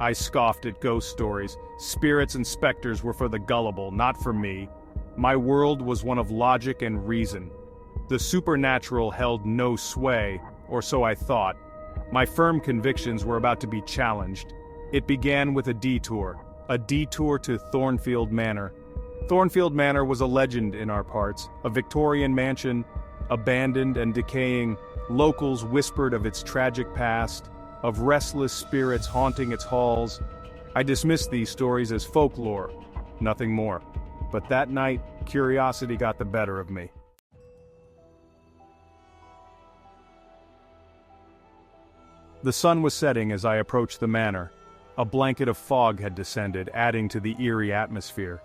I scoffed at ghost stories. Spirits and specters were for the gullible, not for me. My world was one of logic and reason. The supernatural held no sway, or so I thought. My firm convictions were about to be challenged. It began with a detour to Thornfield Manor. Thornfield Manor was a legend in our parts, a Victorian mansion, abandoned and decaying. Locals whispered of its tragic past, of restless spirits haunting its halls. I dismissed these stories as folklore, nothing more. But that night, curiosity got the better of me. The sun was setting as I approached the manor. A blanket of fog had descended, adding to the eerie atmosphere.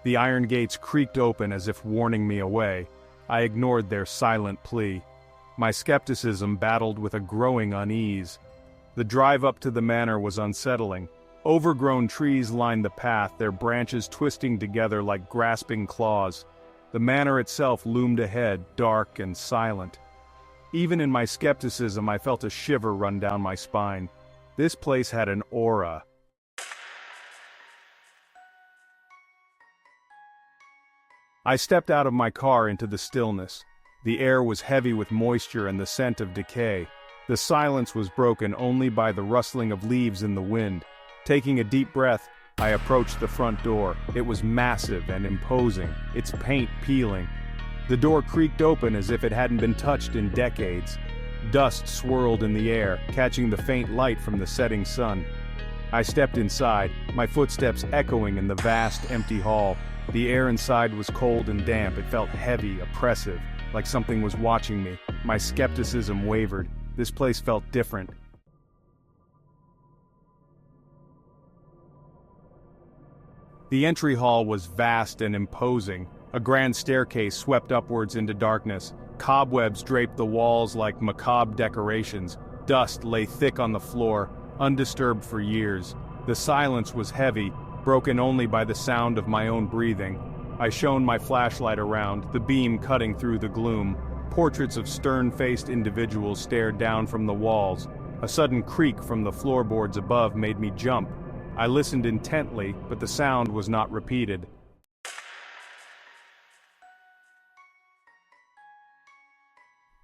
The iron gates creaked open as if warning me away. I ignored their silent plea. My skepticism battled with a growing unease. The drive up to the manor was unsettling. Overgrown trees lined the path, their branches twisting together like grasping claws. The manor itself loomed ahead, dark and silent. Even in my skepticism, I felt a shiver run down my spine. This place had an aura. I stepped out of my car into the stillness. The air was heavy with moisture and the scent of decay. The silence was broken only by the rustling of leaves in the wind. Taking a deep breath, I approached the front door. It was massive and imposing, its paint peeling. The door creaked open as if it hadn't been touched in decades. Dust swirled in the air, catching the faint light from the setting sun. I stepped inside, my footsteps echoing in the vast, empty hall. The air inside was cold and damp. It felt heavy, oppressive, like something was watching me. My skepticism wavered. This place felt different. The entry hall was vast and imposing. A grand staircase swept upwards into darkness. Cobwebs draped the walls like macabre decorations. Dust lay thick on the floor, undisturbed for years. The silence was heavy, broken only by the sound of my own breathing. I shone my flashlight around, the beam cutting through the gloom. Portraits of stern-faced individuals stared down from the walls. A sudden creak from the floorboards above made me jump. I listened intently, but the sound was not repeated.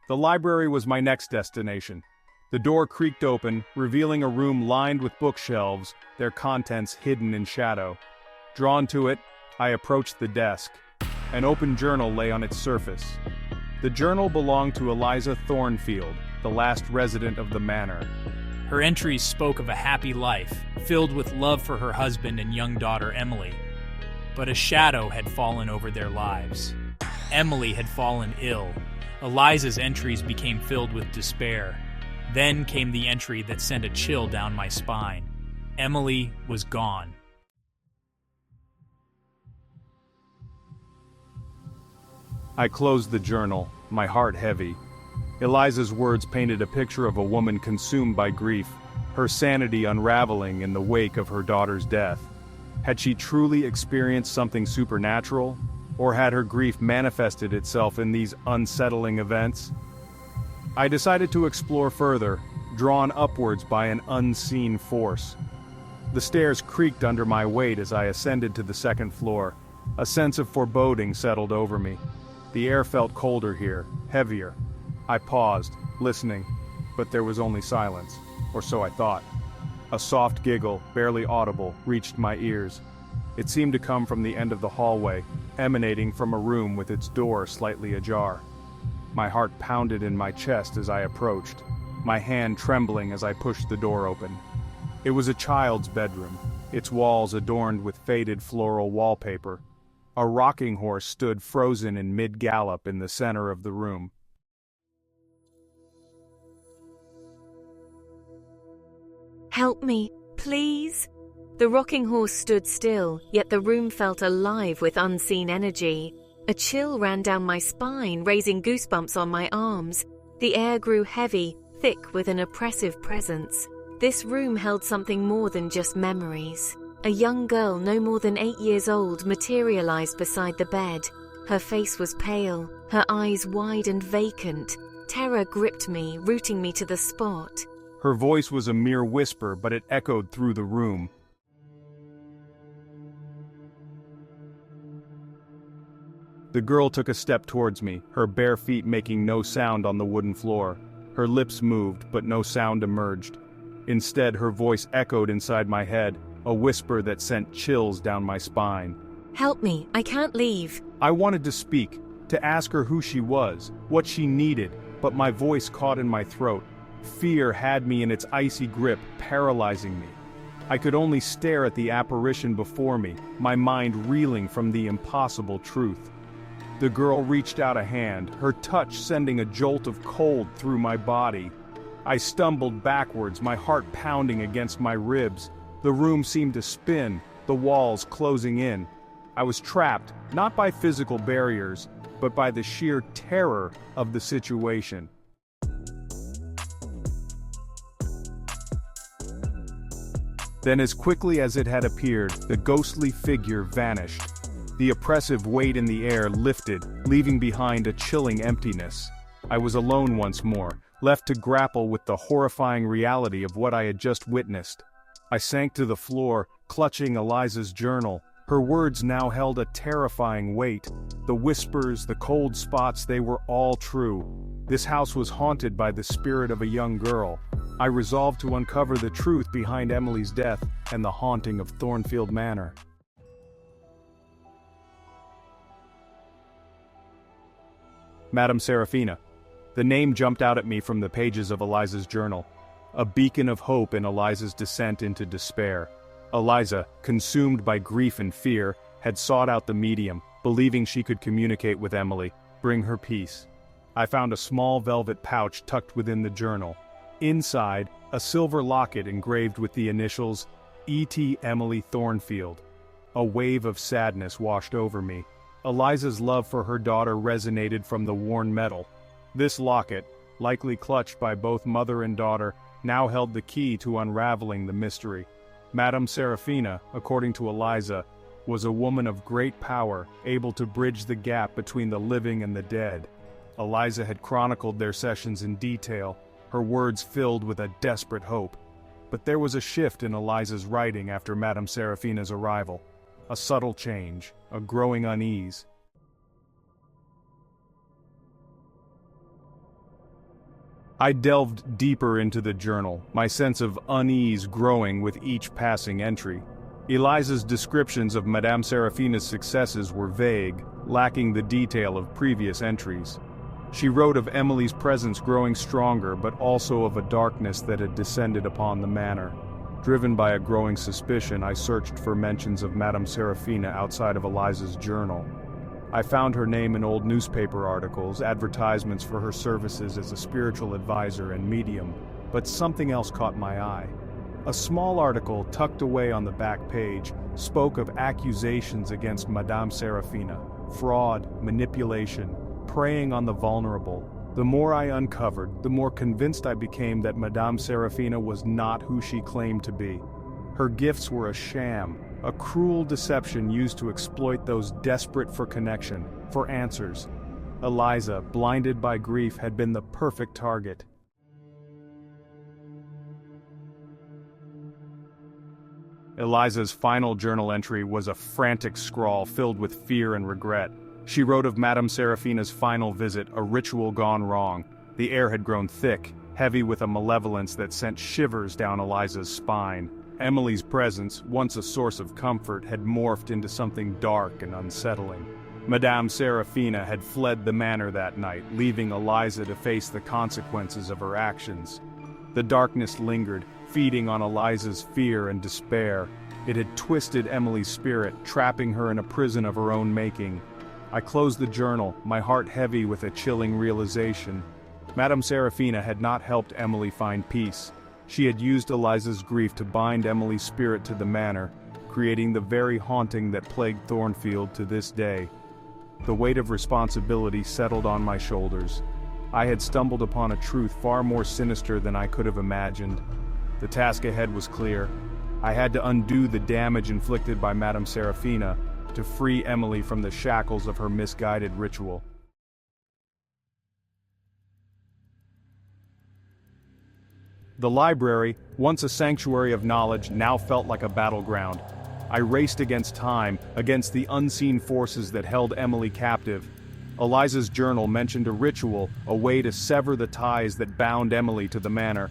The library was my next destination. The door creaked open, revealing a room lined with bookshelves, their contents hidden in shadow. Drawn to it, I approached the desk. An open journal lay on its surface. The journal belonged to Eliza Thornfield, the last resident of the manor. Her entries spoke of a happy life, filled with love for her husband and young daughter Emily. But a shadow had fallen over their lives. Emily had fallen ill. Eliza's entries became filled with despair. Then came the entry that sent a chill down my spine. Emily was gone. I closed the journal, my heart heavy. Eliza's words painted a picture of a woman consumed by grief, her sanity unraveling in the wake of her daughter's death. Had she truly experienced something supernatural, or had her grief manifested itself in these unsettling events? I decided to explore further, drawn upwards by an unseen force. The stairs creaked under my weight as I ascended to the second floor. A sense of foreboding settled over me. The air felt colder here, heavier. I paused, listening, but there was only silence, or so I thought. A soft giggle, barely audible, reached my ears. It seemed to come from the end of the hallway, emanating from a room with its door slightly ajar. My heart pounded in my chest as I approached, my hand trembling as I pushed the door open. It was a child's bedroom, its walls adorned with faded floral wallpaper. A rocking horse stood frozen in mid-gallop in the center of the room. "Help me, please." The rocking horse stood still, yet the room felt alive with unseen energy. A chill ran down my spine, raising goosebumps on my arms. The air grew heavy, thick with an oppressive presence. This room held something more than just memories. A young girl no more than 8 years old materialized beside the bed. Her face was pale, her eyes wide and vacant. Terror gripped me, rooting me to the spot. Her voice was a mere whisper, but it echoed through the room. The girl took a step towards me, her bare feet making no sound on the wooden floor. Her lips moved, but no sound emerged. Instead, her voice echoed inside my head, a whisper that sent chills down my spine. Help me, I can't leave. I wanted to speak, to ask her who she was, what she needed, but my voice caught in my throat. Fear had me in its icy grip, paralyzing me. I could only stare at the apparition before me, my mind reeling from the impossible truth. The girl reached out a hand, her touch sending a jolt of cold through my body. I stumbled backwards, my heart pounding against my ribs. The room seemed to spin, the walls closing in. I was trapped, not by physical barriers, but by the sheer terror of the situation. Then, as quickly as it had appeared, the ghostly figure vanished. The oppressive weight in the air lifted, leaving behind a chilling emptiness. I was alone once more, left to grapple with the horrifying reality of what I had just witnessed. I sank to the floor, clutching Eliza's journal. Her words now held a terrifying weight. The whispers, the cold spots, they were all true. This house was haunted by the spirit of a young girl. I resolved to uncover the truth behind Emily's death and the haunting of Thornfield Manor. Madame Serafina. The name jumped out at me from the pages of Eliza's journal. A beacon of hope in Eliza's descent into despair. Eliza, consumed by grief and fear, had sought out the medium, believing she could communicate with Emily, bring her peace. I found a small velvet pouch tucked within the journal. Inside, a silver locket engraved with the initials E.T. Emily Thornfield. A wave of sadness washed over me. Eliza's love for her daughter resonated from the worn metal. This locket, likely clutched by both mother and daughter, now held the key to unraveling the mystery. Madame Serafina, according to Eliza, was a woman of great power, able to bridge the gap between the living and the dead. Eliza had chronicled their sessions in detail, her words filled with a desperate hope. But there was a shift in Eliza's writing after Madame Serafina's arrival. A subtle change, a growing unease. I delved deeper into the journal, my sense of unease growing with each passing entry. Eliza's descriptions of Madame Serafina's successes were vague, lacking the detail of previous entries. She wrote of Emily's presence growing stronger, but also of a darkness that had descended upon the manor. Driven by a growing suspicion, I searched for mentions of Madame Serafina outside of Eliza's journal. I found her name in old newspaper articles, advertisements for her services as a spiritual advisor and medium, but something else caught my eye. A small article tucked away on the back page spoke of accusations against Madame Serafina, fraud, manipulation, preying on the vulnerable. The more I uncovered, the more convinced I became that Madame Serafina was not who she claimed to be. Her gifts were a sham, a cruel deception used to exploit those desperate for connection, for answers. Eliza, blinded by grief, had been the perfect target. Eliza's final journal entry was a frantic scrawl filled with fear and regret. She wrote of Madame Serafina's final visit, a ritual gone wrong. The air had grown thick, heavy with a malevolence that sent shivers down Eliza's spine. Emily's presence, once a source of comfort, had morphed into something dark and unsettling. Madame Serafina had fled the manor that night, leaving Eliza to face the consequences of her actions. The darkness lingered, feeding on Eliza's fear and despair. It had twisted Emily's spirit, trapping her in a prison of her own making. I closed the journal, my heart heavy with a chilling realization. Madame Serafina had not helped Emily find peace. She had used Eliza's grief to bind Emily's spirit to the manor, creating the very haunting that plagued Thornfield to this day. The weight of responsibility settled on my shoulders. I had stumbled upon a truth far more sinister than I could have imagined. The task ahead was clear. I had to undo the damage inflicted by Madame Serafina, to free Emily from the shackles of her misguided ritual. The library, once a sanctuary of knowledge, now felt like a battleground. I raced against time, against the unseen forces that held Emily captive. Eliza's journal mentioned a ritual, a way to sever the ties that bound Emily to the manor.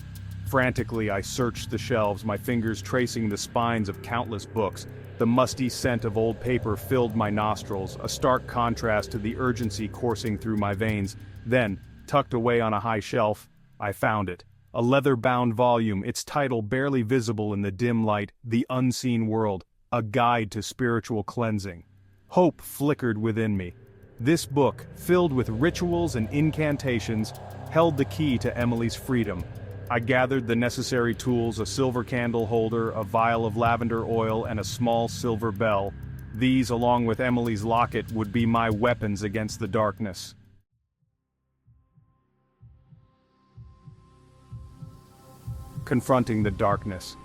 Frantically, I searched the shelves, my fingers tracing the spines of countless books. The musty scent of old paper filled my nostrils, a stark contrast to the urgency coursing through my veins. Then, tucked away on a high shelf, I found it. A leather-bound volume, its title barely visible in the dim light, The Unseen World, a guide to spiritual cleansing. Hope flickered within me. This book, filled with rituals and incantations, held the key to Emily's freedom. I gathered the necessary tools, a silver candle holder, a vial of lavender oil, and a small silver bell. These, along with Emily's locket, would be my weapons against the darkness. Confronting the darkness.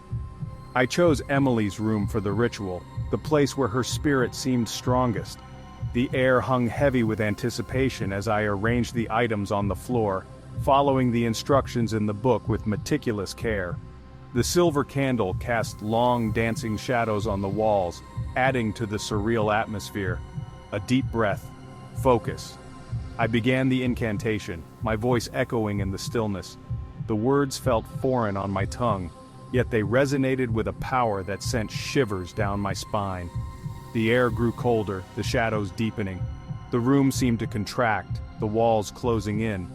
I chose Emily's room for the ritual, the place where her spirit seemed strongest. The air hung heavy with anticipation as I arranged the items on the floor, following the instructions in the book with meticulous care. The silver candle cast long dancing shadows on the walls, adding to the surreal atmosphere. A deep breath. Focus. I began the incantation, my voice echoing in the stillness. The words felt foreign on my tongue, yet they resonated with a power that sent shivers down my spine. The air grew colder, the shadows deepening. The room seemed to contract, the walls closing in.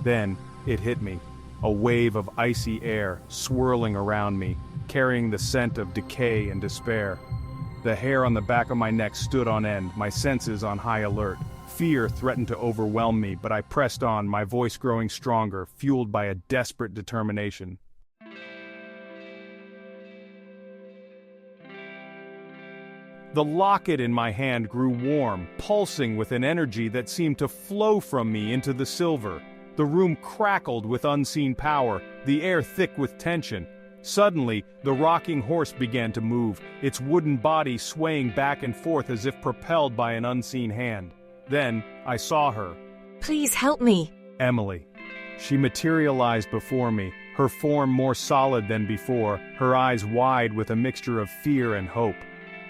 Then, it hit me. A wave of icy air swirling around me, carrying the scent of decay and despair. The hair on the back of my neck stood on end, my senses on high alert. Fear threatened to overwhelm me, but I pressed on, my voice growing stronger, fueled by a desperate determination. The locket in my hand grew warm, pulsing with an energy that seemed to flow from me into the silver. The room crackled with unseen power, the air thick with tension. Suddenly, the rocking horse began to move, its wooden body swaying back and forth as if propelled by an unseen hand. Then, I saw her. Please help me. Emily. She materialized before me, her form more solid than before, her eyes wide with a mixture of fear and hope.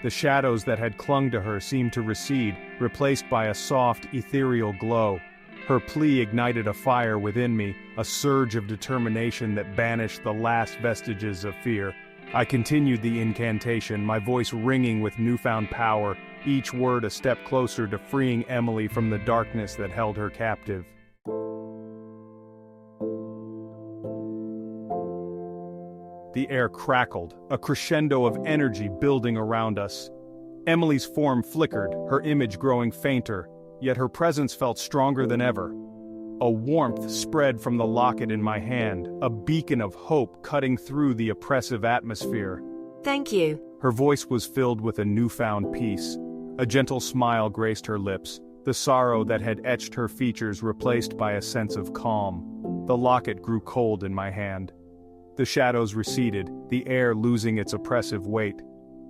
The shadows that had clung to her seemed to recede, replaced by a soft, ethereal glow. Her plea ignited a fire within me, a surge of determination that banished the last vestiges of fear. I continued the incantation, my voice ringing with newfound power, each word a step closer to freeing Emily from the darkness that held her captive. The air crackled, a crescendo of energy building around us. Emily's form flickered, her image growing fainter, yet her presence felt stronger than ever. A warmth spread from the locket in my hand, a beacon of hope cutting through the oppressive atmosphere. Thank you. Her voice was filled with a newfound peace. A gentle smile graced her lips, the sorrow that had etched her features replaced by a sense of calm. The locket grew cold in my hand. The shadows receded, the air losing its oppressive weight.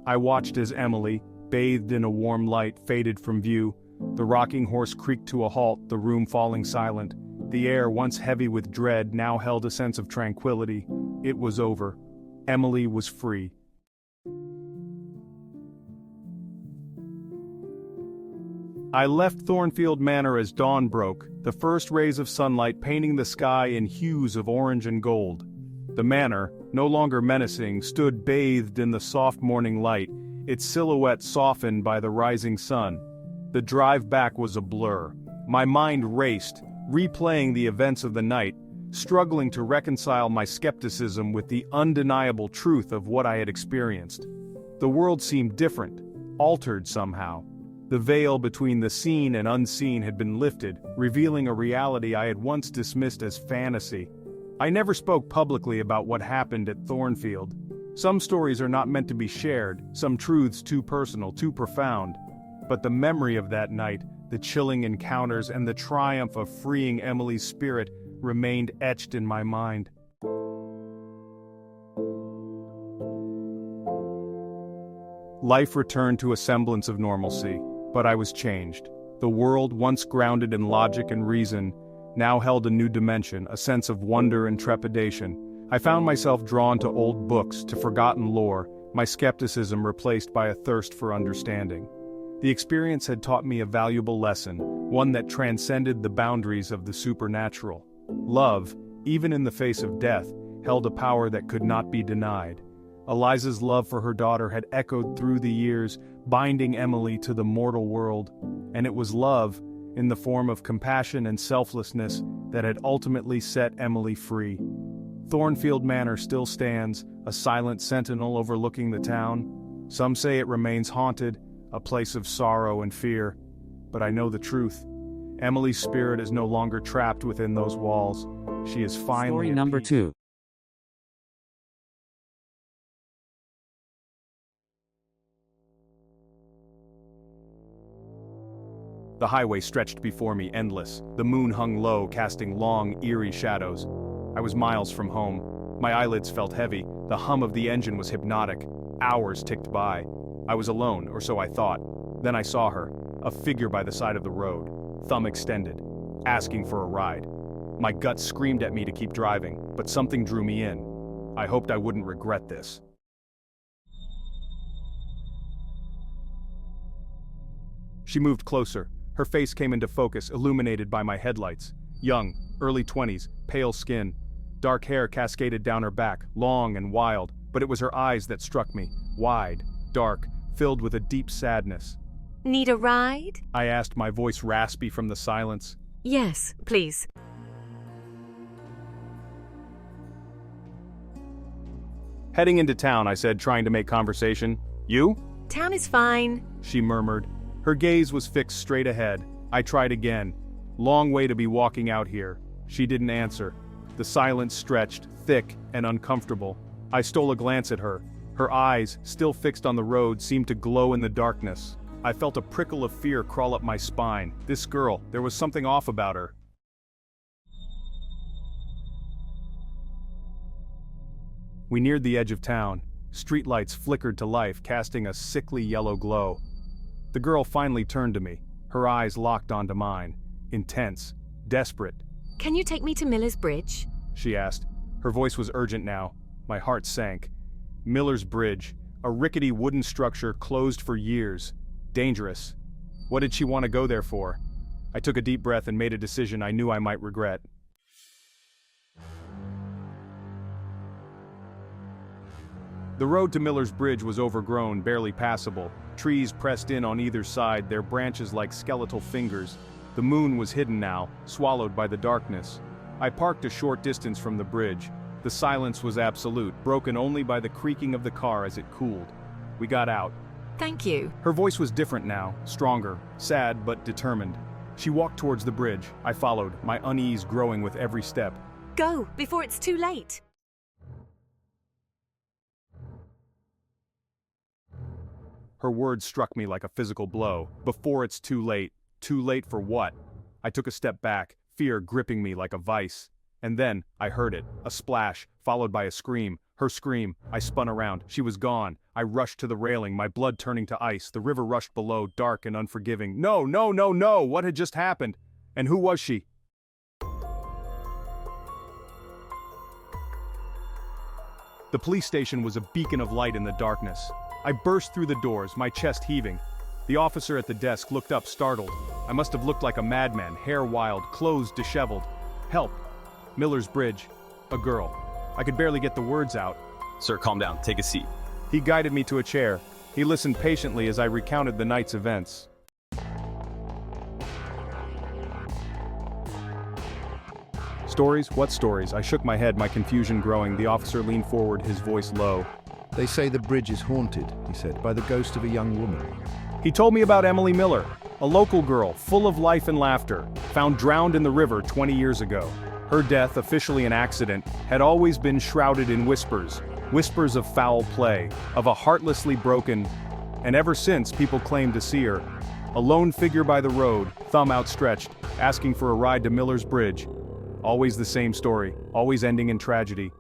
I watched as Emily, bathed in a warm light, faded from view. The rocking horse creaked to a halt, the room falling silent. The air, once heavy with dread, now held a sense of tranquility. It was over. Emily was free. I left Thornfield Manor as dawn broke, the first rays of sunlight painting the sky in hues of orange and gold. The manor, no longer menacing, stood bathed in the soft morning light, its silhouette softened by the rising sun. The drive back was a blur. My mind raced, replaying the events of the night, struggling to reconcile my skepticism with the undeniable truth of what I had experienced. The world seemed different, altered somehow. The veil between the seen and unseen had been lifted, revealing a reality I had once dismissed as fantasy. I never spoke publicly about what happened at Thornfield. Some stories are not meant to be shared, some truths too personal, too profound. But the memory of that night, the chilling encounters, and the triumph of freeing Emily's spirit remained etched in my mind. Life returned to a semblance of normalcy, but I was changed. The world, once grounded in logic and reason, now held a new dimension, a sense of wonder and trepidation. I found myself drawn to old books, to forgotten lore, my skepticism replaced by a thirst for understanding. The experience had taught me a valuable lesson, one that transcended the boundaries of the supernatural. Love, even in the face of death, held a power that could not be denied. Eliza's love for her daughter had echoed through the years, binding Emily to the mortal world, and it was love, in the form of compassion and selflessness, that had ultimately set Emily free. Thornfield Manor still stands, a silent sentinel overlooking the town. Some say it remains haunted, a place of sorrow and fear. But I know the truth. Emily's spirit is no longer trapped within those walls. She is finally Story at number peace. 2. The highway stretched before me endless. The moon hung low, casting long, eerie shadows. I was miles from home. My eyelids felt heavy. The hum of the engine was hypnotic. Hours ticked by. I was alone, or so I thought. Then I saw her, a figure by the side of the road, thumb extended, asking for a ride. My gut screamed at me to keep driving, but something drew me in. I hoped I wouldn't regret this. She moved closer. Her face came into focus, illuminated by my headlights. Young, early 20s, pale skin. Dark hair cascaded down her back, long and wild, but it was her eyes that struck me. Wide, dark, filled with a deep sadness. Need a ride? I asked, my voice raspy from the silence. Yes, please. Heading into town, I said, trying to make conversation. You? Town is fine. She murmured. Her gaze was fixed straight ahead. I tried again. Long way to be walking out here. She didn't answer. The silence stretched, thick and uncomfortable. I stole a glance at her. Her eyes, still fixed on the road, seemed to glow in the darkness. I felt a prickle of fear crawl up my spine. This girl, there was something off about her. We neared the edge of town. Streetlights flickered to life, casting a sickly yellow glow. The girl finally turned to me, her eyes locked onto mine. Intense, desperate. Can you take me to Miller's Bridge? She asked. Her voice was urgent now. My heart sank. Miller's Bridge, a rickety wooden structure closed for years. Dangerous. What did she want to go there for? I took a deep breath and made a decision I knew I might regret. The road to Miller's Bridge was overgrown, barely passable. Trees pressed in on either side, their branches like skeletal fingers. The moon was hidden now, swallowed by the darkness. I parked a short distance from the bridge. The silence was absolute, broken only by the creaking of the car as it cooled. We got out. Thank you. Her voice was different now, stronger, sad but determined. She walked towards the bridge. I followed, my unease growing with every step. Go, before it's too late. Her words struck me like a physical blow. Before it's too late. Too late for what? I took a step back, fear gripping me like a vice. And then, I heard it, a splash, followed by a scream. Her scream. I spun around. She was gone. I rushed to the railing, my blood turning to ice. The river rushed below, dark and unforgiving. No, no, no, no! What had just happened? And who was she? The police station was a beacon of light in the darkness. I burst through the doors, my chest heaving. The officer at the desk looked up, startled. I must have looked like a madman, hair wild, clothes disheveled. Help! Miller's Bridge. A girl. I could barely get the words out. Sir, calm down. Take a seat. He guided me to a chair. He listened patiently as I recounted the night's events. Stories? What stories? I shook my head, my confusion growing. The officer leaned forward, his voice low. They say the bridge is haunted, he said, by the ghost of a young woman. He told me about Emily Miller, a local girl, full of life and laughter, found drowned in the river 20 years ago. Her death, officially an accident, had always been shrouded in whispers. Whispers of foul play, of a heartlessly broken, and ever since people claimed to see her. A lone figure by the road, thumb outstretched, asking for a ride to Miller's Bridge. Always the same story, always ending in tragedy.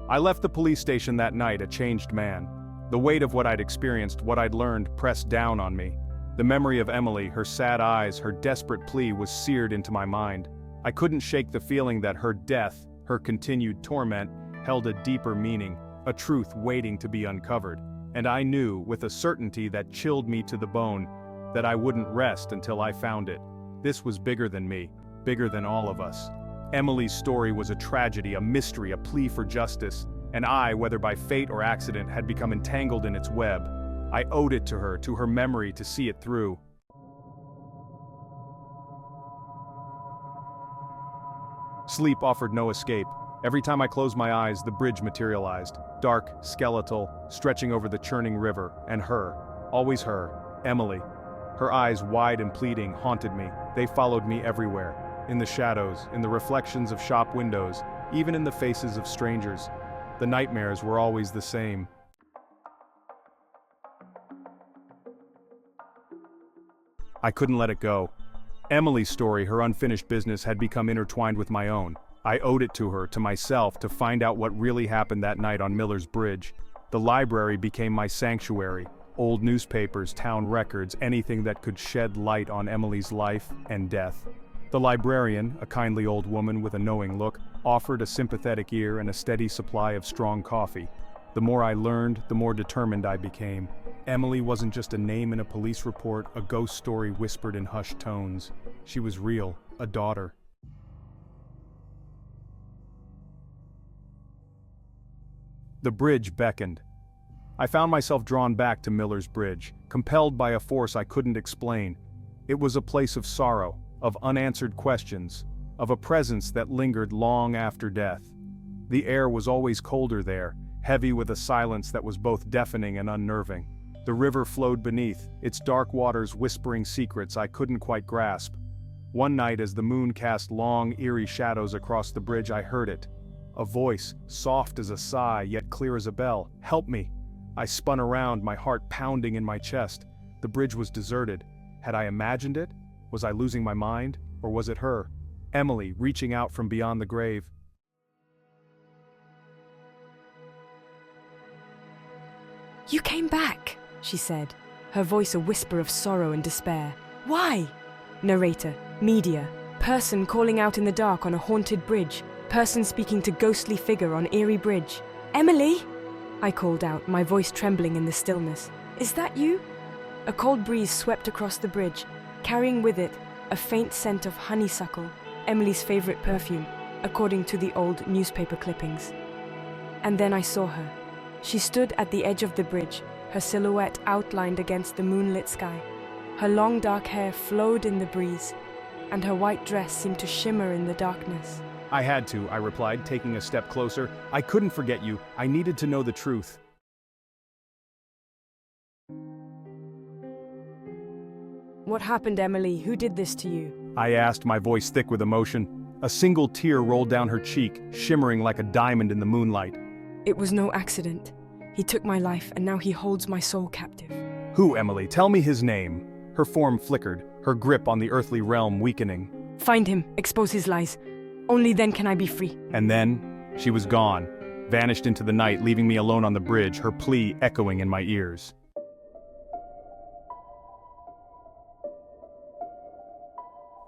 I left the police station that night a changed man. The weight of what I'd experienced, what I'd learned, pressed down on me. The memory of Emily, her sad eyes, her desperate plea was seared into my mind. I couldn't shake the feeling that her death, her continued torment, held a deeper meaning, a truth waiting to be uncovered. And I knew, with a certainty that chilled me to the bone, that I wouldn't rest until I found it. This was bigger than me, bigger than all of us. Emily's story was a tragedy, a mystery, a plea for justice, and I, whether by fate or accident, had become entangled in its web. I owed it to her memory, to see it through. Sleep offered no escape. Every time I closed my eyes, the bridge materialized, dark, skeletal, stretching over the churning river, and her, always her, Emily. Her eyes, wide and pleading, haunted me. They followed me everywhere, in the shadows, in the reflections of shop windows, even in the faces of strangers. The nightmares were always the same. I couldn't let it go. Emily's story, her unfinished business, had become intertwined with my own. I owed it to her, to myself, to find out what really happened that night on Miller's Bridge. The library became my sanctuary. Old newspapers, town records, anything that could shed light on Emily's life and death. The librarian, a kindly old woman with a knowing look, offered a sympathetic ear and a steady supply of strong coffee. The more I learned, the more determined I became. Emily wasn't just a name in a police report, a ghost story whispered in hushed tones. She was real, a daughter. The bridge beckoned. I found myself drawn back to Miller's Bridge, compelled by a force I couldn't explain. It was a place of sorrow, of unanswered questions, of a presence that lingered long after death. The air was always colder there, heavy with a silence that was both deafening and unnerving. The river flowed beneath, its dark waters whispering secrets I couldn't quite grasp. One night, as the moon cast long, eerie shadows across the bridge, I heard it. A voice, soft as a sigh, yet clear as a bell. "Help me!" I spun around, my heart pounding in my chest. The bridge was deserted. Had I imagined it? Was I losing my mind? Or was it her? Emily, reaching out from beyond the grave. "You came back," she said, her voice a whisper of sorrow and despair. "Why?" Narrator, media, person calling out in the dark on a haunted bridge, person speaking to ghostly figure on eerie bridge. "Emily!" I called out, my voice trembling in the stillness. "Is that you?" A cold breeze swept across the bridge, carrying with it a faint scent of honeysuckle, Emily's favorite perfume, according to the old newspaper clippings. And then I saw her. She stood at the edge of the bridge, her silhouette outlined against the moonlit sky. Her long dark hair flowed in the breeze, and her white dress seemed to shimmer in the darkness. "I had to," I replied, taking a step closer. "I couldn't forget you. I needed to know the truth." "What happened, Emily? Who did this to you?" I asked, my voice thick with emotion. A single tear rolled down her cheek, shimmering like a diamond in the moonlight. "It was no accident. He took my life, and now he holds my soul captive." "Who, Emily? Tell me his name." Her form flickered, her grip on the earthly realm weakening. "Find him, expose his lies. Only then can I be free." And then, she was gone, vanished into the night, leaving me alone on the bridge, her plea echoing in my ears.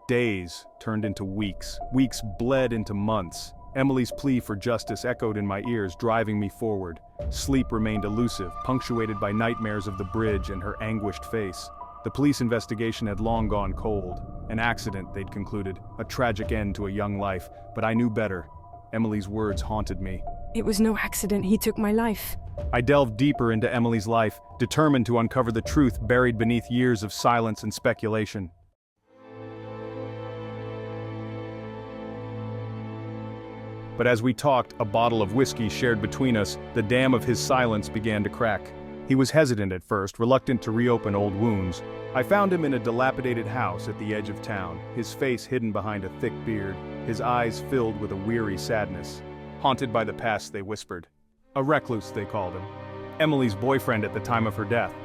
Days turned into weeks. Weeks bled into months. Emily's plea for justice echoed in my ears, driving me forward. Sleep remained elusive, punctuated by nightmares of the bridge and her anguished face. The police investigation had long gone cold. An accident, they'd concluded, a tragic end to a young life, but I knew better. Emily's words haunted me. "It was no accident he took my life." I delved deeper into Emily's life, determined to uncover the truth buried beneath years of silence and speculation. But as we talked, a bottle of whiskey shared between us, the dam of his silence began to crack. He was hesitant at first, reluctant to reopen old wounds. I found him in a dilapidated house at the edge of town, his face hidden behind a thick beard, his eyes filled with a weary sadness. Haunted by the past, they whispered. A recluse, they called him. Emily's boyfriend at the time of her death.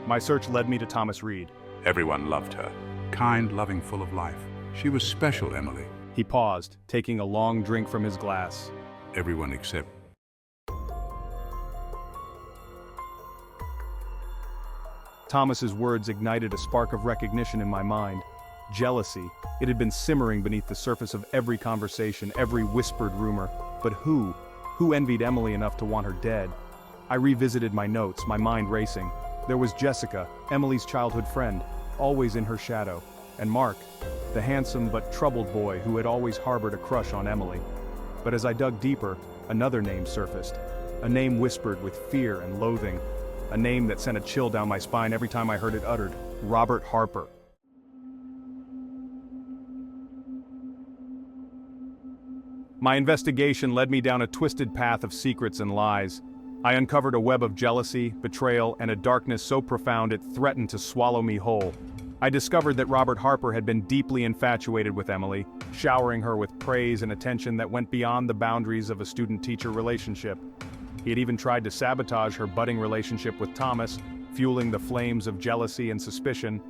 My search led me to Thomas Reed. Everyone loved her. Kind, loving, full of life. She was special, Emily. He paused, taking a long drink from his glass. Everyone except... Thomas's words ignited a spark of recognition in my mind. Jealousy. It had been simmering beneath the surface of every conversation, every whispered rumor. But who? Who envied Emily enough to want her dead? I revisited my notes, my mind racing. There was Jessica, Emily's childhood friend, always in her shadow, and Mark, the handsome but troubled boy who had always harbored a crush on Emily. But as I dug deeper, another name surfaced, a name whispered with fear and loathing, a name that sent a chill down my spine every time I heard it uttered: Robert Harper. My investigation led me down a twisted path of secrets and lies. I uncovered a web of jealousy, betrayal, and a darkness so profound it threatened to swallow me whole. I discovered that Robert Harper had been deeply infatuated with Emily, showering her with praise and attention that went beyond the boundaries of a student-teacher relationship. He had even tried to sabotage her budding relationship with Thomas, fueling the flames of jealousy and suspicion.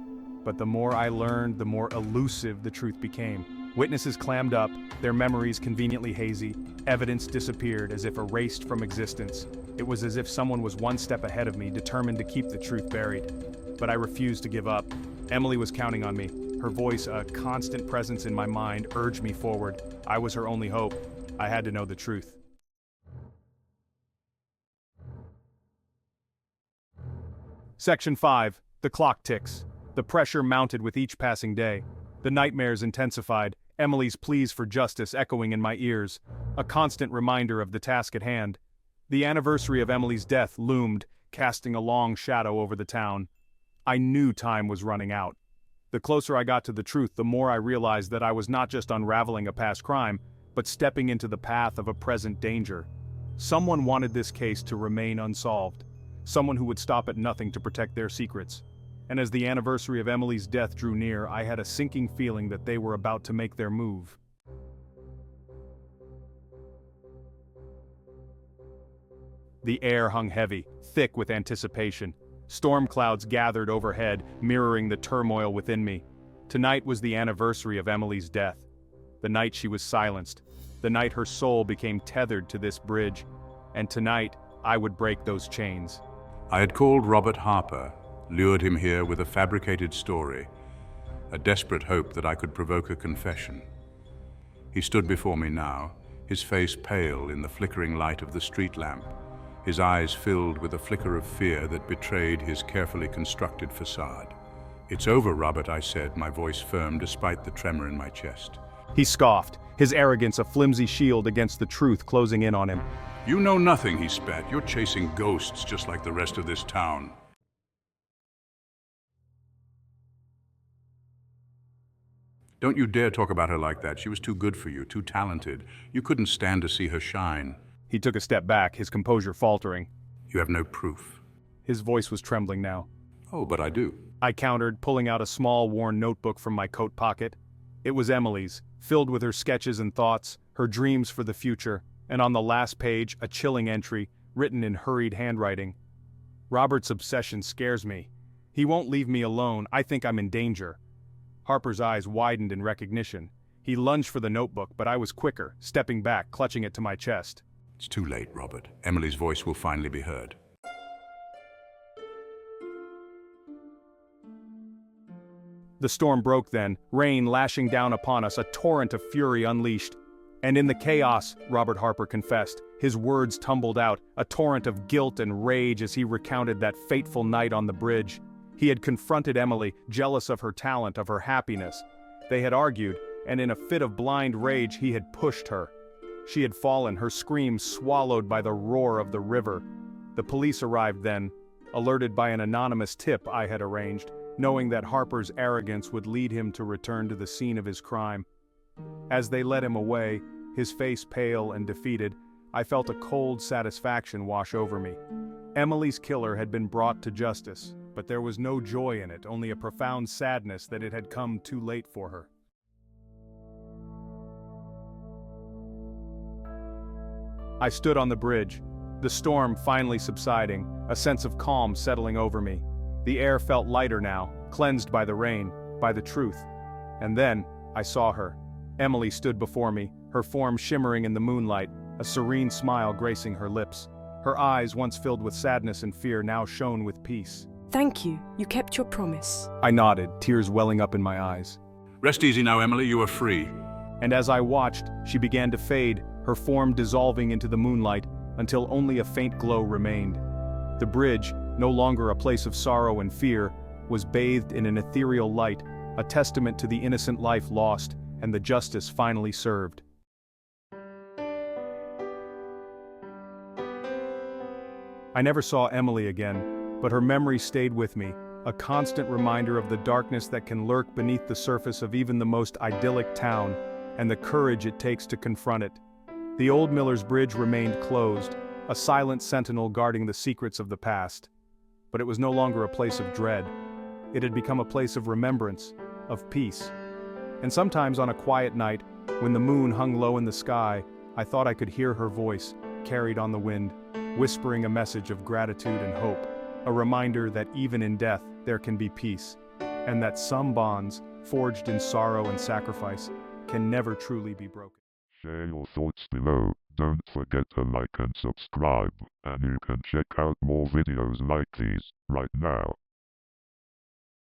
But the more I learned, the more elusive the truth became. Witnesses clammed up, their memories conveniently hazy. Evidence disappeared as if erased from existence. It was as if someone was one step ahead of me, determined to keep the truth buried. But I refused to give up. Emily was counting on me. Her voice, a constant presence in my mind, urged me forward. I was her only hope. I had to know the truth. Section 5. The clock ticks. The pressure mounted with each passing day. The nightmares intensified, Emily's pleas for justice echoing in my ears, a constant reminder of the task at hand. The anniversary of Emily's death loomed, casting a long shadow over the town. I knew time was running out. The closer I got to the truth, the more I realized that I was not just unraveling a past crime, but stepping into the path of a present danger. Someone wanted this case to remain unsolved. Someone who would stop at nothing to protect their secrets. And as the anniversary of Emily's death drew near, I had a sinking feeling that they were about to make their move. The air hung heavy, thick with anticipation. Storm clouds gathered overhead, mirroring the turmoil within me. Tonight was the anniversary of Emily's death. The night she was silenced. The night her soul became tethered to this bridge. And tonight, I would break those chains. I had called Robert Harper, lured him here with a fabricated story, a desperate hope that I could provoke a confession. He stood before me now, his face pale in the flickering light of the street lamp, his eyes filled with a flicker of fear that betrayed his carefully constructed facade. "It's over, Robert," I said, my voice firm despite the tremor in my chest. He scoffed, his arrogance a flimsy shield against the truth closing in on him. "You know nothing," he spat. "You're chasing ghosts just like the rest of this town." "Don't you dare talk about her like that. She was too good for you, too talented. You couldn't stand to see her shine." He took a step back, his composure faltering. "You have no proof." His voice was trembling now. "Oh, but I do." I countered, pulling out a small, worn notebook from my coat pocket. It was Emily's, filled with her sketches and thoughts, her dreams for the future, and on the last page, a chilling entry, written in hurried handwriting. "Robert's obsession scares me. He won't leave me alone. I think I'm in danger." Harper's eyes widened in recognition. He lunged for the notebook, but I was quicker, stepping back, clutching it to my chest. "It's too late, Robert. Emily's voice will finally be heard." The storm broke then, rain lashing down upon us, a torrent of fury unleashed. And in the chaos, Robert Harper confessed, his words tumbled out, a torrent of guilt and rage as he recounted that fateful night on the bridge. He had confronted Emily, jealous of her talent, of her happiness. They had argued, and in a fit of blind rage he had pushed her. She had fallen, her screams swallowed by the roar of the river. The police arrived then, alerted by an anonymous tip I had arranged, knowing that Harper's arrogance would lead him to return to the scene of his crime. As they led him away, his face pale and defeated, I felt a cold satisfaction wash over me. Emily's killer had been brought to justice, but there was no joy in it, only a profound sadness that it had come too late for her. I stood on the bridge, the storm finally subsiding, a sense of calm settling over me. The air felt lighter now, cleansed by the rain, by the truth. And then, I saw her. Emily stood before me, her form shimmering in the moonlight, a serene smile gracing her lips. Her eyes, once filled with sadness and fear, now shone with peace. Thank you. You kept your promise. I nodded, tears welling up in my eyes. Rest easy now, Emily, you are free. And as I watched, she began to fade, her form dissolving into the moonlight until only a faint glow remained. The bridge, no longer a place of sorrow and fear, was bathed in an ethereal light, a testament to the innocent life lost and the justice finally served. I never saw Emily again, but her memory stayed with me, a constant reminder of the darkness that can lurk beneath the surface of even the most idyllic town, and the courage it takes to confront it. The old Miller's Bridge remained closed, a silent sentinel guarding the secrets of the past. But it was no longer a place of dread. It had become a place of remembrance, of peace. And sometimes on a quiet night, when the moon hung low in the sky, I thought I could hear her voice, carried on the wind, whispering a message of gratitude and hope, a reminder that even in death there can be peace, and that some bonds, forged in sorrow and sacrifice, can never truly be broken. Share your thoughts below, don't forget to like and subscribe, and you can check out more videos like these, right now.